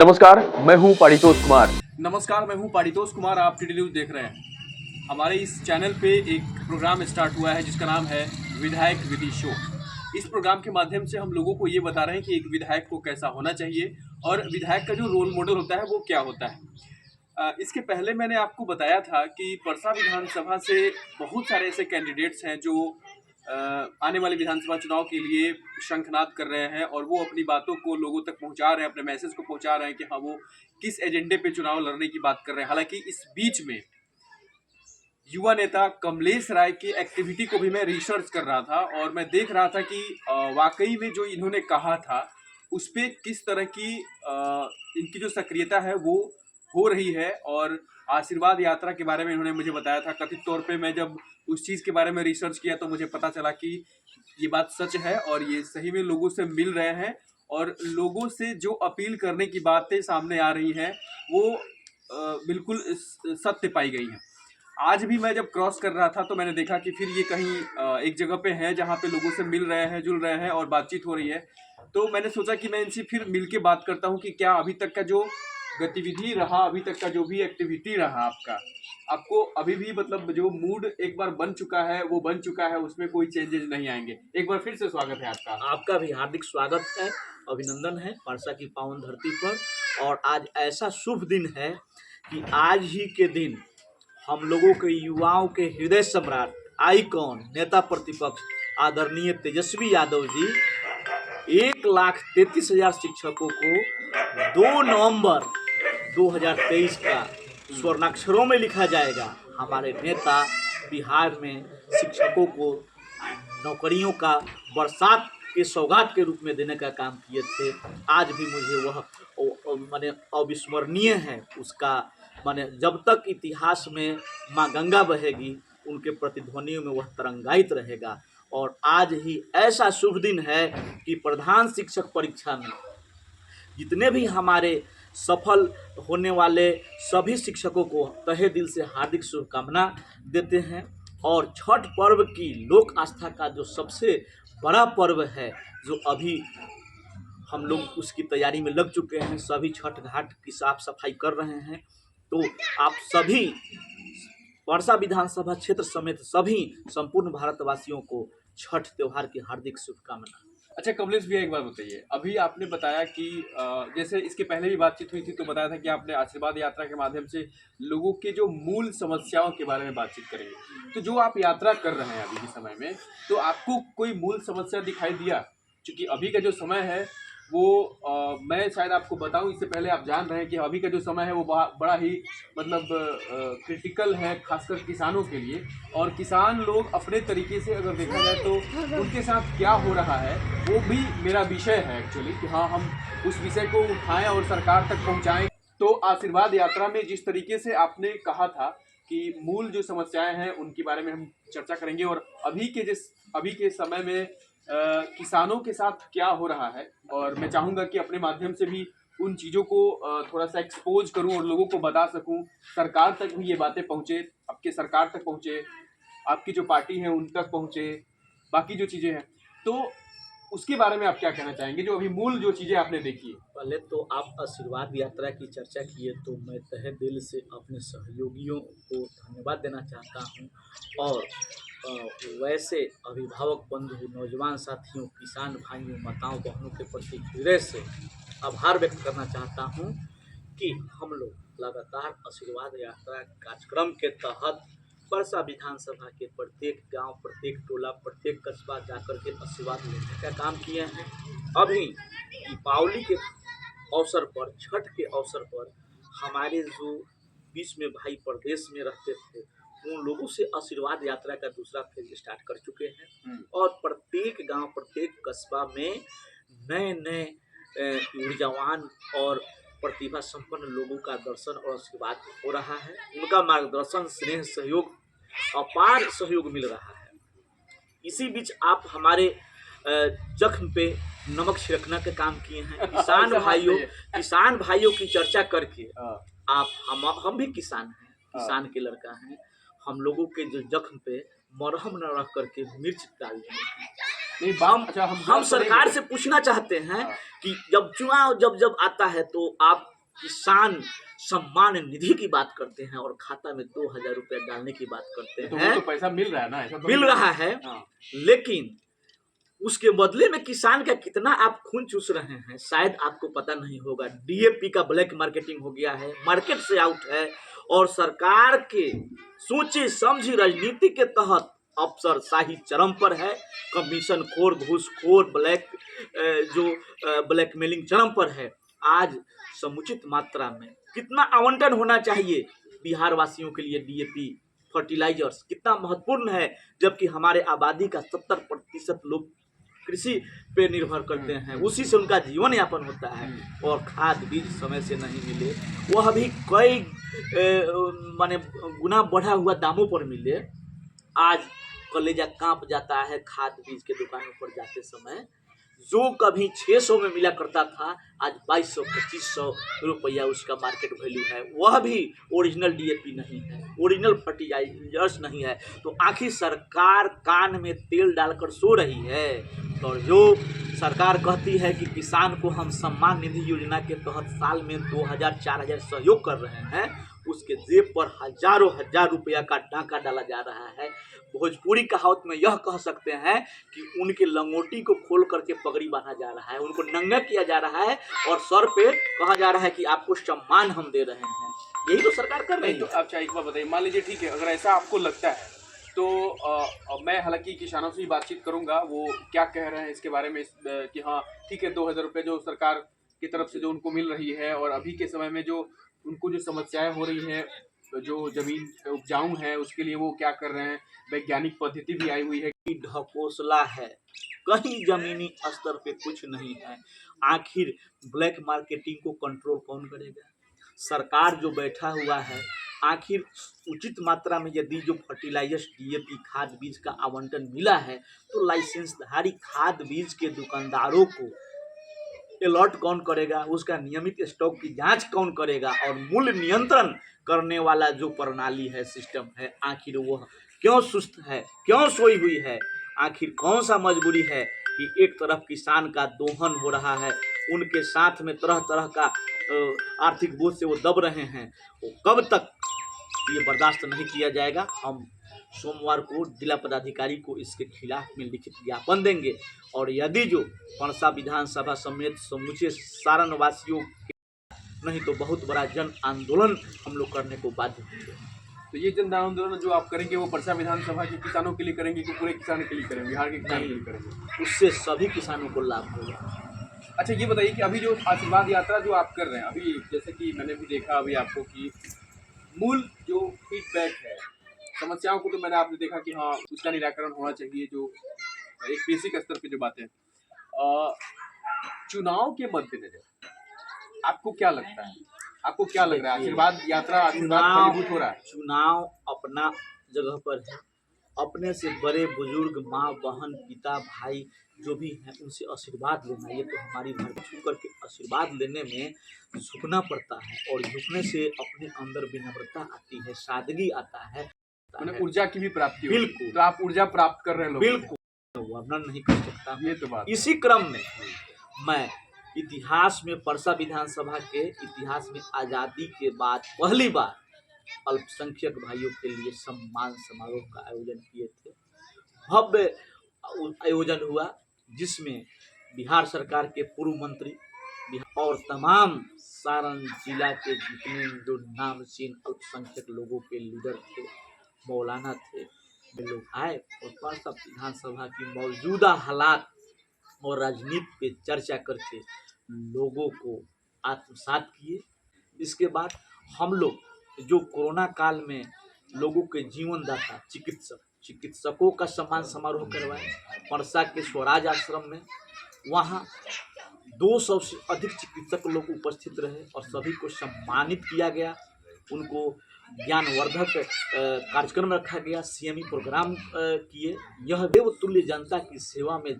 नमस्कार, मैं हूं पारितोष कुमार। नमस्कार, मैं हूं पारितोष कुमार। आप टीडी न्यूज़ देख रहे हैं। हमारे इस चैनल पे एक प्रोग्राम स्टार्ट हुआ है जिसका नाम है विधायक विधि शो। इस प्रोग्राम के माध्यम से हम लोगों को ये बता रहे हैं कि एक विधायक को कैसा होना चाहिए और विधायक का जो रोल मॉडल होता है वो क्या होता है। इसके पहले मैंने आपको बताया था कि परसा विधानसभा से बहुत सारे ऐसे कैंडिडेट्स हैं जो आने वाले विधानसभा चुनाव के लिए शंखनाद कर रहे हैं और वो अपनी बातों को लोगों तक पहुंचा रहे हैं, अपने मैसेज को पहुंचा रहे हैं कि हाँ वो किस एजेंडे पे चुनाव लड़ने की बात कर रहे हैं। हालांकि इस बीच में युवा नेता कमलेश राय की एक्टिविटी को भी मैं रिसर्च कर रहा था और मैं देख रहा था कि वाकई में जो इन्होंने कहा था उस पर किस तरह की इनकी जो सक्रियता है वो हो रही है। और आशीर्वाद यात्रा के बारे में इन्होंने मुझे बताया था। कथित तौर पे मैं जब उस चीज़ के बारे में रिसर्च किया तो मुझे पता चला कि ये बात सच है और ये सही में लोगों से मिल रहे हैं और लोगों से जो अपील करने की बातें सामने आ रही हैं वो बिल्कुल सत्य पाई गई हैं। आज भी मैं जब क्रॉस कर रहा था तो मैंने देखा कि फिर ये कहीं एक जगह पे है जहाँ पे लोगों से मिल रहे हैं, जुल रहे हैं और बातचीत हो रही है। तो मैंने सोचा कि मैं इनसे फिर मिल के बात करता हूँ कि क्या अभी तक का जो गतिविधि रहा, अभी तक का जो भी एक्टिविटी रहा आपका, आपको अभी भी मतलब जो मूड एक बार बन चुका है वो बन चुका है, उसमें कोई चेंजेस नहीं आएंगे। एक बार फिर से स्वागत है आपका। आपका भी हार्दिक स्वागत है, अभिनंदन है परसा की पावन धरती पर। और आज ऐसा शुभ दिन है कि आज ही के दिन हम लोगों के युवाओं के हृदय सम्राट, आइकॉन, नेता प्रतिपक्ष आदरणीय तेजस्वी यादव जी 1,33,000 शिक्षकों को 2 नवंबर 2023 का स्वर्णाक्षरों में लिखा जाएगा। हमारे नेता बिहार में शिक्षकों को नौकरियों का बरसात के सौगात के रूप में देने का काम किए थे। आज भी मुझे वह माने अविस्मरणीय है उसका। माने जब तक इतिहास में माँ गंगा बहेगी उनके प्रतिध्वनियों में वह तरंगायित रहेगा। और आज ही ऐसा शुभ दिन है कि प्रधान शिक्षक परीक्षा में जितने भी हमारे सफल होने वाले सभी शिक्षकों को तहे दिल से हार्दिक शुभकामना देते हैं। और छठ पर्व की लोक आस्था का जो सबसे बड़ा पर्व है, जो अभी हम लोग उसकी तैयारी में लग चुके हैं, सभी छठ घाट की साफ सफाई कर रहे हैं। तो आप सभी परसा विधानसभा क्षेत्र समेत सभी संपूर्ण भारतवासियों को छठ त्योहार की हार्दिक शुभकामना। अच्छा कमलेश भैया, एक बात बताइए। अभी आपने बताया कि जैसे इसके पहले भी बातचीत हुई थी तो बताया था कि आपने आशीर्वाद यात्रा के माध्यम से लोगों के जो मूल समस्याओं के बारे में बातचीत करेंगे। तो जो आप यात्रा कर रहे हैं अभी के समय में, तो आपको कोई मूल समस्या दिखाई दिया? क्योंकि अभी का जो समय है वो मैं शायद आपको बताऊं इससे पहले आप जान रहे हैं कि अभी का जो समय है वो बड़ा ही मतलब क्रिटिकल है, खासकर किसानों के लिए। और किसान लोग अपने तरीके से अगर देखा जाए तो उनके साथ क्या हो रहा है वो भी मेरा विषय है एक्चुअली, कि हाँ हम उस विषय को उठाएं और सरकार तक पहुंचाएं। तो आशीर्वाद यात्रा में जिस तरीके से आपने कहा था कि मूल जो समस्याएं हैं उनके बारे में हम चर्चा करेंगे और अभी के समय में किसानों के साथ क्या हो रहा है। और मैं चाहूँगा कि अपने माध्यम से भी उन चीज़ों को थोड़ा सा एक्सपोज करूं और लोगों को बता सकूं, सरकार तक भी ये बातें पहुंचे, आपके सरकार तक पहुंचे, आपकी जो पार्टी है उन तक पहुंचे, बाकी जो चीज़ें हैं। तो उसके बारे में आप क्या कहना चाहेंगे, जो अभी मूल जो चीज़ें आपने देखी है? पहले तो आप आशीर्वाद यात्रा की चर्चा किए तो मैं तहे दिल से अपने सहयोगियों को धन्यवाद देना चाहता हूं। और वैसे अभिभावक बंधु, नौजवान साथियों, किसान भाइयों, माताओं बहनों के प्रति हृदय से आभार व्यक्त करना चाहता हूं कि हम लोग लगातार आशीर्वाद यात्रा कार्यक्रम के तहत परसा विधानसभा के प्रत्येक गांव, प्रत्येक टोला, प्रत्येक कस्बा जाकर के आशीर्वाद लेने का काम किए हैं। अभी दीपावली के अवसर पर, छठ के अवसर पर हमारे जो बीच में भाई प्रदेश में रहते थे उन लोगों से आशीर्वाद यात्रा का दूसरा फेज स्टार्ट कर चुके हैं। और प्रत्येक गांव, प्रत्येक कस्बा में नए नए ऊर्जावान और प्रतिभा संपन्न लोगों का दर्शन और आशीर्वाद हो रहा है। उनका मार्गदर्शन, स्नेह, सहयोग, अपार सहयोग मिल रहा है। इसी बीच आप हमारे जख्म पे नमक छिड़कना का काम किए हैं। किसान भाइयों की चर्चा करके आप हम भी किसान हैं, किसान के लड़का हैं। हम लोगों के जो जख्म पे मरहम न रख करके मिर्च डाल दिए हैं। नहीं अच्छा हम सरकार से पूछना चाहते हैं कि जब चुनाव जब आता है तो आप किसान सम्मान निधि की बात करते हैं और खाता में 2,000 रुपया डालने की बात करते तो हैं। वो तो पैसा मिल रहा है ना, ऐसा तो मिल रहा है, लेकिन उसके बदले में किसान का कितना आप खून चूस रहे हैं शायद आपको पता नहीं होगा। डीएपी का ब्लैक मार्केटिंग हो गया है, मार्केट से आउट है, और सरकार के सोची समझी राजनीति के तहत अफसरशाही चरम पर है। कमीशन खोर, घूसखोर, ब्लैकमेलिंग चरम पर है। आज समुचित मात्रा में कितना आवंटन होना चाहिए बिहार वासियों के लिए डीएपी फर्टिलाइजर्स कितना महत्वपूर्ण है, जबकि हमारे आबादी का 70% लोग कृषि पे निर्भर करते हैं, उसी से उनका जीवन यापन होता है, और खाद बीज समय से नहीं मिले, वह भी कई माने गुना बढ़ा हुआ दामों पर मिले। आज कलेजा कांप जाता है खाद बीज के दुकानों पर जाते समय। जो कभी 600 में मिला करता था आज 2200-2500 रुपया उसका मार्केट वैल्यू है। वह भी ओरिजिनल डीएपी नहीं है, ओरिजिनल फर्टिलाइजर्स नहीं है। तो आखिर सरकार कान में तेल डालकर सो रही है। और जो सरकार कहती है कि किसान को हम सम्मान निधि योजना के तहत साल में 2,000-4,000 सहयोग कर रहे हैं, उसके जेब पर हजारों हजार रुपया का डाका डाला जा रहा है। भोजपुरी कहावत में यह कह सकते हैं कि उनके लंगोटी को खोल करके पगड़ी बांधा जा रहा है, उनको नंगा किया जा रहा है, और सर पे कहा जा रहा है कि आपको सम्मान हम दे रहे हैं। यही तो सरकार कर रही है। तो अच्छा एक बात बताइए, मान लीजिए ठीक है, अगर ऐसा आपको लगता है तो मैं हालांकि किसानों से ही बातचीत करूंगा, वो क्या कह रहे हैं इसके बारे में, कि हाँ ठीक है 2,000 रुपये जो सरकार की तरफ से जो उनको मिल रही है, और अभी के समय में जो उनको जो समस्याएं हो रही है, जो जमीन उपजाऊ है उसके लिए वो क्या कर रहे हैं, वैज्ञानिक पद्धति भी आई हुई है। ढकोसला है, कहीं जमीनी स्तर पे कुछ नहीं है। आखिर ब्लैक मार्केटिंग को कंट्रोल कौन करेगा? सरकार जो बैठा हुआ है। आखिर उचित मात्रा में यदि जो फर्टिलाइजर्स डीएपी खाद बीज का आवंटन मिला है, तो लाइसेंसधारी खाद बीज के दुकानदारों को अलर्ट कौन करेगा? उसका नियमित स्टॉक की जांच कौन करेगा? और मूल्य नियंत्रण करने वाला जो प्रणाली है, सिस्टम है, आखिर वह क्यों सुस्त है, क्यों सोई हुई है? आखिर कौन सा मजबूरी है कि एक तरफ किसान का दोहन हो रहा है, उनके साथ में तरह तरह का आर्थिक बोझ से वो दब रहे हैं। वो कब तक ये बर्दाश्त नहीं किया जाएगा। हम सोमवार को जिला पदाधिकारी को इसके खिलाफ में लिखित ज्ञापन देंगे, और यदि जो पणसा विधानसभा समेत समूचे सारण वासियों नहीं तो बहुत बड़ा जन आंदोलन हम लोग करने को बाध्य होंगे। तो ये जन आंदोलन जो आप करेंगे वो पणसा विधानसभा के किसानों के लिए करेंगे कि पूरे किसानों के लिए करेंगे, बिहार के किसानों के लिए करेंगे? उससे सभी किसानों को लाभ होगा। अच्छा ये बताइए कि अभी जो आशीर्वाद यात्रा जो आप कर रहे हैं, अभी जैसे कि मैंने भी देखा अभी आपको कि मूल जो फीडबैक है, समस्याओं को तो मैंने आपने देखा कि हाँ उसका निराकरण होना चाहिए, जो एक बेसिक स्तर पे जो बातें। चुनाव के मद्देनजर आपको क्या लगता है, आपको क्या लग रहा है, आशीर्वाद यात्रा फलीभूत हो रहा है? चुनाव अपना जगह पर है, अपने से बड़े बुजुर्ग माँ बहन पिता भाई जो भी हैं उनसे आशीर्वाद लेना, ये तो हमारी धर्म। छू करके आशीर्वाद लेने में झुकना पड़ता है, और झुकने से अपने अंदर विनम्रता आती है, सादगी आता है, ऊर्जा की भी प्राप्ति। बिल्कुल। तो आप ऊर्जा प्राप्त कर रहे हैं, बिल्कुल, वर्णन नहीं कर सकता। ये तो बात। इसी क्रम में मैं इतिहास में पणसा विधानसभा के इतिहास में आज़ादी के बाद पहली बार अल्पसंख्यक भाइयों के लिए सम्मान समारोह का आयोजन किए थे। भव्य आयोजन हुआ, जिसमें बिहार सरकार के पूर्व मंत्री और तमाम सारण जिला के जितने जो नामचीन अल्पसंख्यक लोगों के लीडर थे, मौलाना थे, वे लोग आए और पणसा विधानसभा की मौजूदा हालात और राजनीति पे चर्चा करके लोगों को आत्मसात किए। इसके बाद हम लोग जो कोरोना काल में लोगों के जीवनदाता चिकित्सकों का सम्मान समारोह करवाए पणसा के स्वराज आश्रम में। वहाँ 200 से अधिक चिकित्सक लोग उपस्थित रहे और सभी को सम्मानित किया गया। उनको ज्ञानवर्धक कार्यक्रम रखा गया, सीएमई प्रोग्राम किए। यह देवतुल्य जनता की सेवा में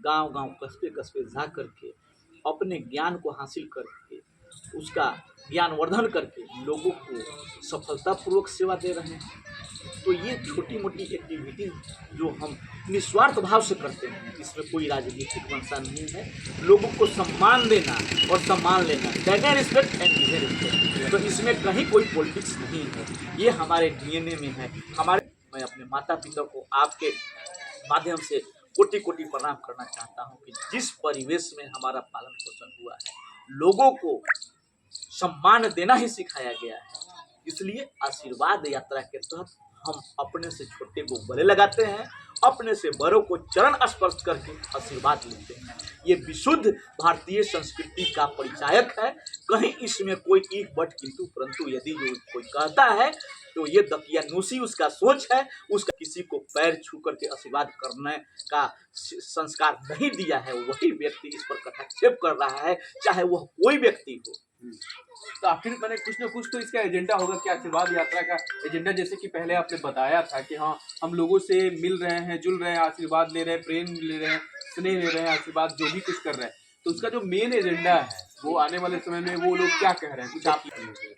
गांव-गांव कस्बे-कस्बे जा करके अपने ज्ञान को हासिल करके उसका ज्ञानवर्धन करके लोगों को सफलतापूर्वक सेवा दे रहे हैं। तो ये छोटी मोटी एक्टिविटी जो हम निस्वार्थ भाव से करते हैं, इसमें कोई राजनीतिक मंशा नहीं है। लोगों को सम्मान देना और सम्मान लेना, that respect and give respect, तो इसमें कहीं कोई पॉलिटिक्स नहीं है, ये हमारे डीएनए में है। मैं अपने माता पिता को आपके माध्यम से कोटि कोटि प्रणाम करना चाहता हूँ कि जिस परिवेश में हमारा पालन पोषण हुआ है, लोगों को सम्मान देना ही सिखाया गया है, इसलिए आशीर्वाद यात्रा के तहत हम अपने से छोटे को गले लगाते हैं, अपने से बड़ों को चरण स्पर्श करके आशीर्वाद लेते हैं। ये विशुद्ध भारतीय संस्कृति का परिचायक है। कहीं इसमें कोई एक बट किंतु परंतु यदि जो कोई कहता है तो ये दकियानूसी उसका सोच है। उसका किसी को पैर छू करके आशीर्वाद करने का संस्कार नहीं दिया है, वही व्यक्ति इस पर कटाक्षेप कर रहा है, चाहे वह कोई व्यक्ति हो। तो आखिर मैंने कुछ ना कुछ तो इसका एजेंडा होगा कि आशीर्वाद यात्रा का एजेंडा, जैसे कि पहले आपने बताया था कि हाँ हम लोगों से मिल रहे हैं, जुल रहे हैं, आशीर्वाद ले रहे हैं, प्रेम ले रहे हैं, स्नेह ले रहे हैं, आशीर्वाद जो भी कुछ कर रहे हैं, तो उसका जो मेन एजेंडा है वो आने वाले समय में वो लोग क्या कह रहे हैं, कुछ आप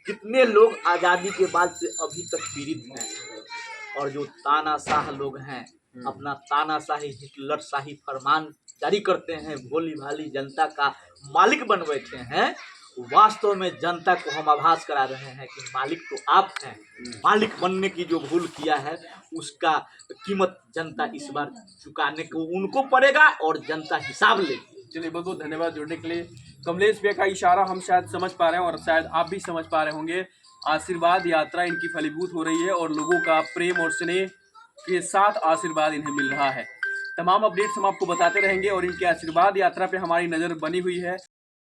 कितने लोग आज़ादी के बाद से अभी तक पीड़ित हैं, और जो तानाशाह लोग हैं अपना तानाशाही हिटलरशाही फरमान जारी करते हैं, भोली भाली जनता का मालिक बन बैठे हैं। वास्तव में जनता को हम आभास करा रहे हैं कि मालिक तो आप हैं। मालिक बनने की जो भूल किया है उसका कीमत जनता इस बार चुकाने को उनको पड़ेगा और जनता हिसाब लेगी। चलिए बहुत बहुत धन्यवाद जुड़ने के लिए। कमलेश भैया का इशारा हम शायद समझ पा रहे हैं और शायद आप भी समझ पा रहे होंगे। आशीर्वाद यात्रा इनकी फलीभूत हो रही है और लोगों का प्रेम और स्नेह के साथ आशीर्वाद इन्हें मिल रहा है। तमाम अपडेट्स हम आपको बताते रहेंगे और इनकी आशीर्वाद यात्रा पे हमारी नज़र बनी हुई है।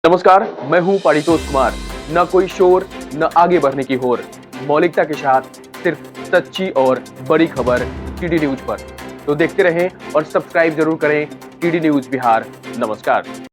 नमस्कार, मैं हूं पारितोष कुमार। न कोई शोर, न आगे बढ़ने की होर, मौलिकता के साथ सिर्फ सच्ची और बड़ी खबर टीडी न्यूज पर। तो देखते रहें और सब्सक्राइब जरूर करें टीडी न्यूज बिहार। नमस्कार।